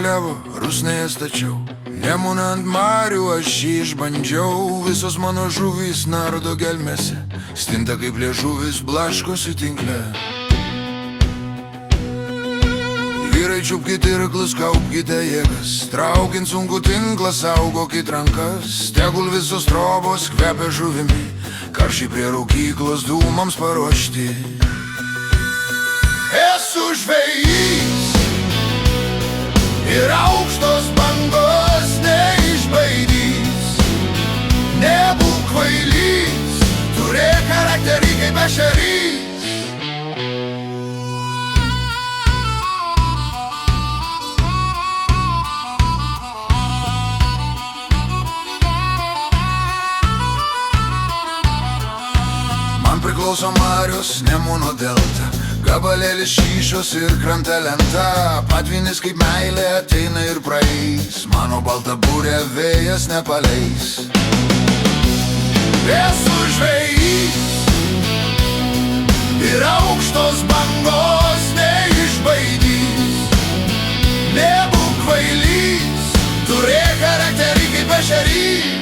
klevo, rusnėje stačiau. Nemuną ant marių aš jį išbandžiau. Visos mano žuvys nardo gelmėse, stinta kaip liežuvis blaškosi tinkle. Vyrai čiupkite irklus, kaupkite jėgas, traukint sunku tinklą, saugokit rankas. Tegul visos trobos kvepia žuvimi, karšiai prie raukyklos dūmams paruošti. Esu žvejys ir aukštos bangos neišbaidys. Nebūk kvailys, turėk charakterį kaip ešerys. Man priklauso Marios, Nemuno delta, gabalėlis šyšos ir krante lenta. Patvinis kaip meilė ateina ir praeis, mano balta burė vėjas nepaleis. Esu žvejys ir aukštos bangos neišbaidys. Nebūk kvailys, turėk charakterį kaip ešerys.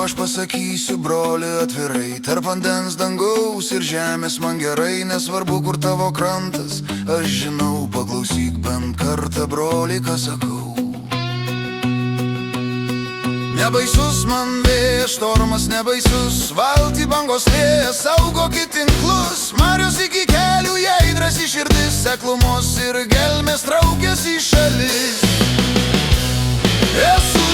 Aš pasakysiu, broli, atvirai, tarp vandens, dangaus ir žemės man gerai. Nesvarbu, kur tavo krantas, aš žinau, paklausyk bent kartą, broli, ką sakau. Nebaisus man vėjas, štormas nebaisus, valtį bangos lėjas, saugokit tinklus. Marios iki kelių, jei drąsi širdis, seklumos ir gelmės traukiasi į šalis. Esu